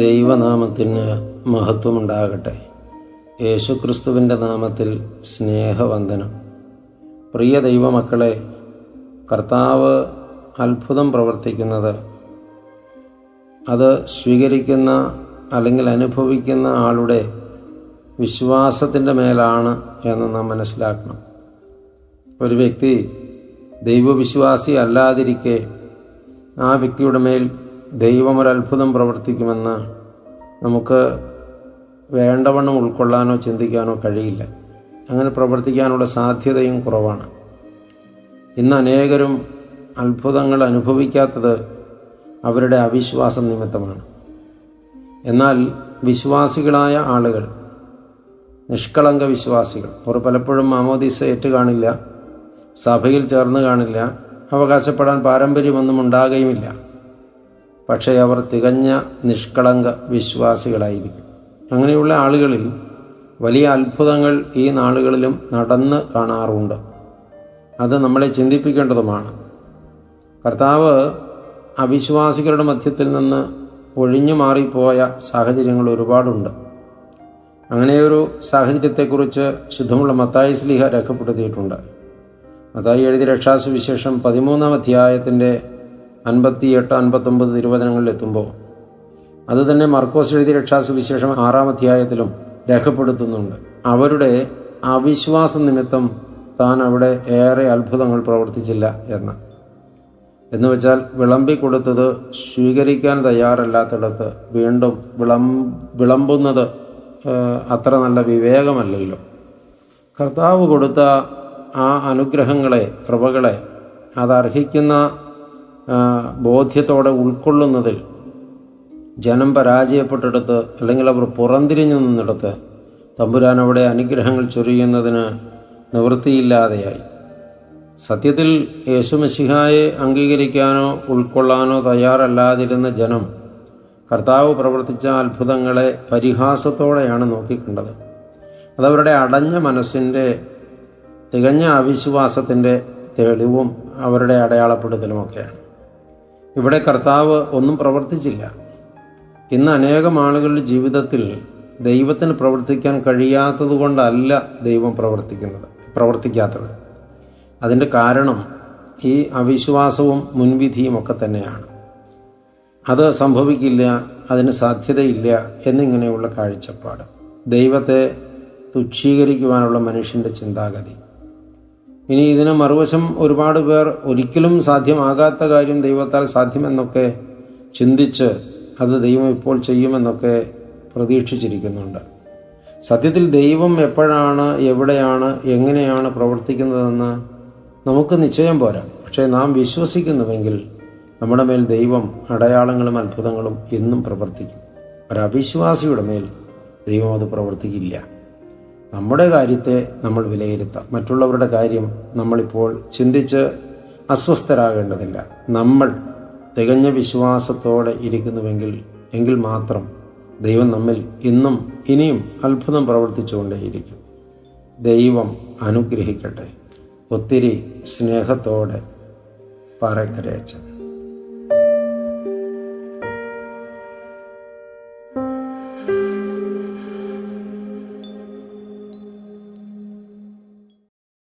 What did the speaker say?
ദൈവനാമത്തിന് മഹത്വമുണ്ടാകട്ടെ. യേശുക്രിസ്തുവിൻ്റെ നാമത്തിൽ സ്നേഹവന്ദനം. പ്രിയ ദൈവമക്കളെ, കർത്താവ് അത്ഭുതം പ്രവർത്തിക്കുന്നത് അത് സ്വീകരിക്കുന്ന അല്ലെങ്കിൽ അനുഭവിക്കുന്ന ആളുടെ വിശ്വാസത്തിൻ്റെ മേലാണ് എന്ന് നാം മനസ്സിലാക്കണം. ഒരു വ്യക്തി ദൈവവിശ്വാസി അല്ലാതിരിക്കെ ആ വ്യക്തിയുടെ മേൽ ദൈവം ഒരത്ഭുതം പ്രവർത്തിക്കുമെന്ന് നമുക്ക് വേണ്ടവണ്ണം ഉൾക്കൊള്ളാനോ ചിന്തിക്കാനോ കഴിയില്ല. അങ്ങനെ പ്രവർത്തിക്കാനുള്ള സാധ്യതയും കുറവാണ്. ഇന്ന് അനേകരും അത്ഭുതങ്ങൾ അനുഭവിക്കാത്തത് അവരുടെ അവിശ്വാസം നിമിത്തമാണ്. എന്നാൽ വിശ്വാസികളായ ആളുകൾ, നിഷ്കളങ്ക വിശ്വാസികൾ, അവർ പലപ്പോഴും മാമോദീസ ഏറ്റ് കാണില്ല, സഭയിൽ ചേർന്ന് കാണില്ല, അവകാശപ്പെടാൻ പാരമ്പര്യമൊന്നും ഉണ്ടാകുകയുമില്ല. പക്ഷേ അവർ തികഞ്ഞ നിഷ്കളങ്ക വിശ്വാസികളായിരിക്കും. അങ്ങനെയുള്ള ആളുകളിൽ വലിയ അത്ഭുതങ്ങൾ ഈ നാളുകളിലും നടന്ന് കാണാറുണ്ട്. അത് നമ്മളെ ചിന്തിപ്പിക്കേണ്ടതുമാണ്. കർത്താവ് അവിശ്വാസികളുടെ മധ്യത്തിൽ നിന്ന് ഒഴിഞ്ഞു മാറിപ്പോയ സാഹചര്യങ്ങൾ ഒരുപാടുണ്ട്. അങ്ങനെയൊരു സാഹചര്യത്തെക്കുറിച്ച് ശുദ്ധമുള്ള മത്തായി ശ്ലീഹ രേഖപ്പെടുത്തിയിട്ടുണ്ട്. മത്തായി എഴുതിയ രക്ഷാസുവിശേഷം 13-ാം അധ്യായത്തിൻ്റെ 58-59 തിരുവചനങ്ങളിലെത്തുമ്പോൾ അത് തന്നെ മർക്കോസ് എഴുതിയ രക്ഷാസുവിശേഷം 6-ാം അധ്യായത്തിലും രേഖപ്പെടുത്തുന്നുണ്ട്. അവരുടെ അവിശ്വാസം നിമിത്തം താൻ അവിടെ ഏറെ അത്ഭുതങ്ങൾ പ്രവർത്തിച്ചില്ല എന്ന് വെച്ചാൽ വിളമ്പിക്കൊടുത്തത് സ്വീകരിക്കാൻ തയ്യാറല്ലാത്തിടത്ത് വീണ്ടും വിളമ്പുന്നത് അത്ര നല്ല വിവേകമല്ലല്ലോ. കർത്താവ് കൊടുത്ത ആ അനുഗ്രഹങ്ങളെ, കൃപകളെ അതർഹിക്കുന്ന ബോധ്യത്തോടെ ഉൾക്കൊള്ളുന്നതിൽ ജനം പരാജയപ്പെട്ടിടത്ത്, അല്ലെങ്കിൽ അവർ പുറംതിരിഞ്ഞു നിന്നിടത്ത് തമ്പുരാൻ അവിടെ അനുഗ്രഹങ്ങൾ ചൊരിയുന്നതിന് നിവൃത്തിയില്ലാതെയായി. സത്യത്തിൽ യേശുമശിഹായെ അംഗീകരിക്കാനോ ഉൾക്കൊള്ളാനോ തയ്യാറല്ലാതിരുന്ന ജനം കർത്താവ് പ്രവർത്തിച്ച അത്ഭുതങ്ങളെ പരിഹാസത്തോടെയാണ് നോക്കിക്കണ്ടത്. അതവരുടെ അടഞ്ഞ മനസ്സിൻ്റെ തികഞ്ഞ അവിശ്വാസത്തിൻ്റെ തെളിവും അവരുടെ അടയാളപ്പെടുത്തലുമൊക്കെയാണ്. ഇവിടെ കർത്താവ് ഒന്നും പ്രവർത്തിച്ചില്ല. ഇന്ന് അനേകം ആളുകളുടെ ജീവിതത്തിൽ ദൈവത്തിന് പ്രവർത്തിക്കാൻ കഴിയാത്തത് കൊണ്ടല്ല ദൈവം പ്രവർത്തിക്കാത്തത്. അതിൻ്റെ കാരണം ഈ അവിശ്വാസവും മുൻവിധിയും ഒക്കെ തന്നെയാണ്. അത് സംഭവിക്കില്ല, അതിന് സാധ്യതയില്ല എന്നിങ്ങനെയുള്ള കാഴ്ചപ്പാട്, ദൈവത്തെ തുച്ഛീകരിക്കുവാനുള്ള മനുഷ്യൻ്റെ ചിന്താഗതി. ഇനി ഇതിന് മറുവശം ഒരുപാട് പേർ ഒരിക്കലും സാധ്യമാകാത്ത കാര്യം ദൈവത്താൽ സാധ്യമെന്നൊക്കെ ചിന്തിച്ച് അത് ദൈവം ഇപ്പോൾ ചെയ്യുമെന്നൊക്കെ പ്രതീക്ഷിച്ചിരിക്കുന്നുണ്ട്. സത്യത്തിൽ ദൈവം എപ്പോഴാണ്, എവിടെയാണ്, എങ്ങനെയാണ് പ്രവർത്തിക്കുന്നതെന്ന് നമുക്ക് നിശ്ചയം പോരാ. പക്ഷേ നാം വിശ്വസിക്കുന്നുവെങ്കിൽ നമ്മുടെ മേൽ ദൈവം അടയാളങ്ങളും അത്ഭുതങ്ങളും എന്നും പ്രവർത്തിക്കും. ഒരവിശ്വാസിയുടെ മേൽ ദൈവം അത് പ്രവർത്തിക്കില്ല. നമ്മുടെ കാര്യത്തെ നമ്മൾ വിലയിരുത്താം. മറ്റുള്ളവരുടെ കാര്യം നമ്മളിപ്പോൾ ചിന്തിച്ച് അസ്വസ്ഥരാകേണ്ടതില്ല. നമ്മൾ തികഞ്ഞ വിശ്വാസത്തോടെ ഇരിക്കുന്നുവെങ്കിൽ മാത്രം ദൈവം നമ്മിൽ ഇന്നും ഇനിയും അത്ഭുതം പ്രവർത്തിച്ചുകൊണ്ടേയിരിക്കും. ദൈവം അനുഗ്രഹിക്കട്ടെ. ഒത്തിരി സ്നേഹത്തോടെ പാറക്കരയച്ചൻ.